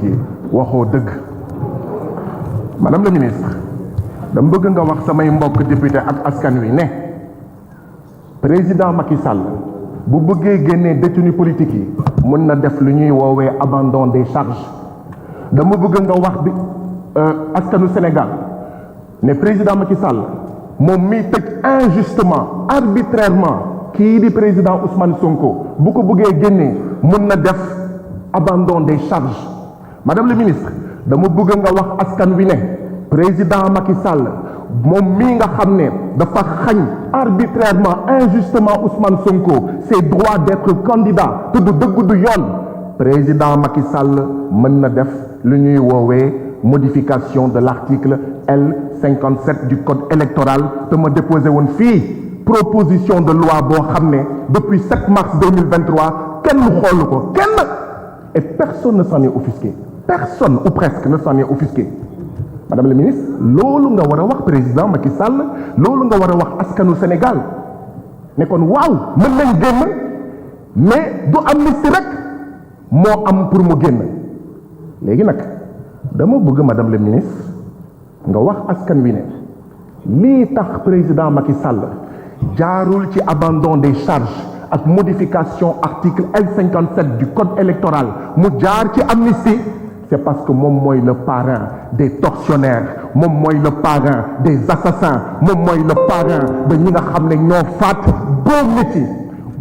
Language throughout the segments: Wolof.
yi waxoo dëgg. Madame la ministre dama bëgg nga wax samay mbokk député ak askan wi ne président Macky Sall bu bëggee génnee détenu politique yi mën na def lu ñuy woowee abandon des charges. dama bëgg nga wax bi askanu Sénégal ne président Macky Sall moom miy tëj injustement arbitrairement kii di président Ousmane Sonko bu ko bëggee génnee mën na def abandon des charges. Madame le ministre dama bëgg nga wax askan wi ne président Macky Sall moom mii nga xam ne dafa xañ arbitrairement injustement Ousmane Sonko ses droits d'être candidat te du dëgg du yoon président Macky Sall mën na def lu ñuy woowee modification de l'article L57 du code électoral te ma déposé woon fii proposition de loi boo xam ne depuis 7 mars 2023 kenn xoolu ko kenn et personne ne s'en est offusqué. Personne ou presque ne s'en est offusqué. Madame la ministre loolu nga war a wax président Macky Sall loolu nga war a wax askanu Sénégal ne kon waaw mën nañ génn mais du amnistie rek moo am pour mu génn. léegi nag dama bëgg madame la ministre nga wax askan wi ne lii tax président Macky Sall jaarul ci abandon des charges ak modification article L57 du code électoral mu jaar ci amnistie. C'est parce que moom mooy le parrain des tortionnaires moom mooy le parrain des assassins moom mooy le parrain de ñi nga xam ne ñoo faat doom nit yi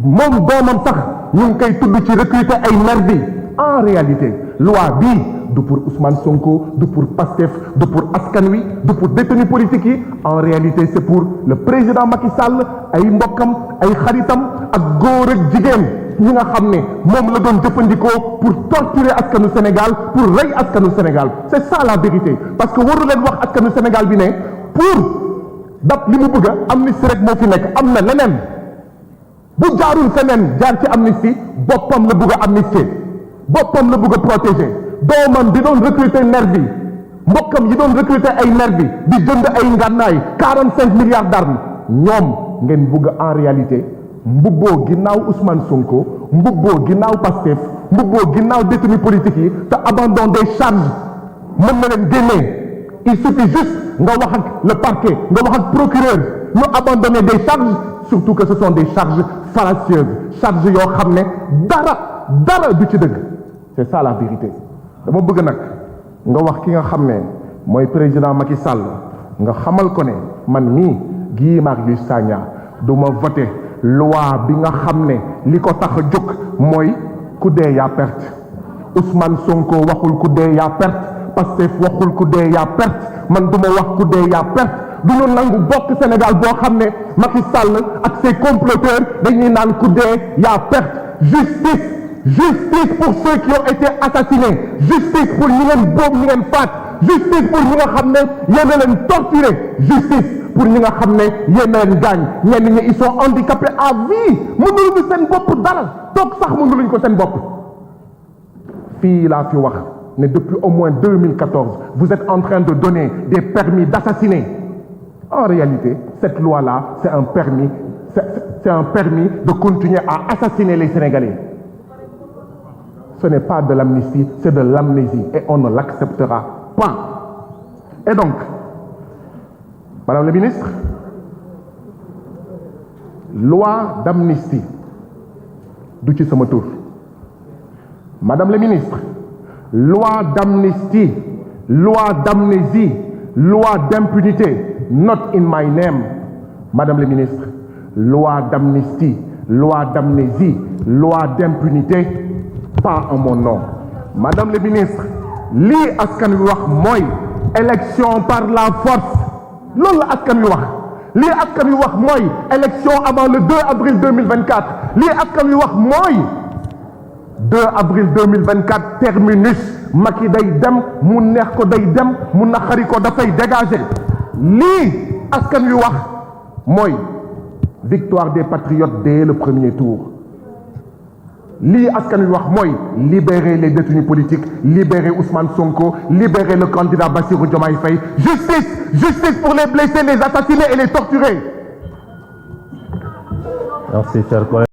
moom doomam sax ñu ngi koy tudd ci recruter ay nervi. En réalité loi bii du pour Ousmane Sonko du pour Pastef du pour askan wi du pour détenus politiques yi en réalité c'est pour le président Macky Sall ay mbokkam ay xaritam ak góor ak jigéen ñi nga xam ne moom la doon jëfandikoo pour torturer askanu Sénégal pour rey askanu Sénégal c'est ça la vérité parce que waru leen wax askanu Sénégal bi ne pour dab li mu bëgg a amnistie rek moo fi nekk am na leneen bu jaarul feneen jaar ci amnistie boppam la bëgg a amnistier boppam la bëgg a protéger doomam di doon recruter nervi mbokkam yi doon recruter ay nervi di jënd ay ngànnaay 45 milliards d'armes ñoom ngeen bëgg en réalité mbubboo ginnaaw Ousmane Sonko mbubboo ginnaaw Pastef mbubboo ginnaaw détenus politiques yi te abandon des charges mën na leen génnee il suffit juste nga wax ak le parquet nga wax ak procureur ñu abandonner des charges surtout que ce sont des charges fallacieuses charges yoo xam ne dara du ci dëgg c'est ça la vérité. dama bëgg nag nga wax ki nga xam ne mooy président Macky Sall nga xamal ko ne man mii Guy Marius Sagna du ma voté loi bi nga xam ne li ko tax a jóg mooy ku dee yaa perte Ousmane Sonko waxul ku dee yaa perte Pastef waxul ku dee yaa perte man du ma wax ku dee yaa perte du ñu nangu bokk Sénégal boo xam ne Macky Sall ak ses comploteurs dañuy naan ku dee yaa perte. Justice pour ceux qui ont été assassinés justice pour ñi ngeen boobu ñi ngeen faat justice pour ñi nga xam ne yéen a leen torturé justice pour ñi nga xam ne yéen a leen gaañ ñenn ñi ils sont handicapés à vie mënuluñu seen bopp dara toog sax mënuluñu ko seen bopp. fii laa fi wax ne depuis au moins 2014 vous êtes en train de donner des permis d'assassiner. En réalité cette loi-là c'est un permis de continuer à assassiner les Sénégalais. Ce n'est pas de l'amnistie, c'est de l'amnésie et on ne l'acceptera pas. Et donc, Madame la ministre, loi d'amnistie du ci sama tur. Madame la ministre, loi d'amnistie, loi d'amnésie, loi d'impunité, not in my name. Madame la ministre, loi d'amnistie, loi d'amnésie, loi d'impunité, pas en mon nom. Madame le ministre lii askan wi wax mooy élection par la force loolu la askan wi wax lii askan wi wax mooy élection avant le 2 avril 2024 lii askan wi wax mooy 2 avril 2024 terminus Macky day dem mu neex ko day dem mu naqari ko dafay dégager lii askan wi wax mooy victoire des patriotes dès le premier tour. lii askan wi wax mooy libérer les détenus politiques libérer Ousmane Sonko libérer le candidat Bassirou Diomaye Faye justice pour les blessés les assassinés et les torturés. Merci cher collègue.